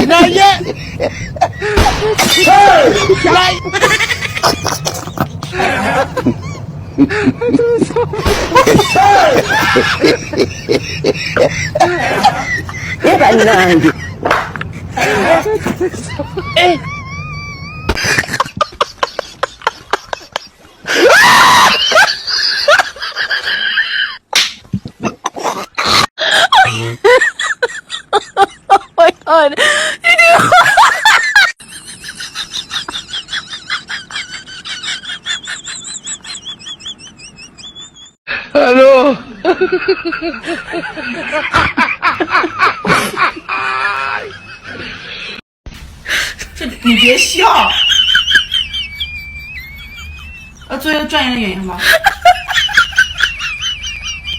Not yet. Hey, Oh my god. Ano? 你别笑。最后转移的原因吧。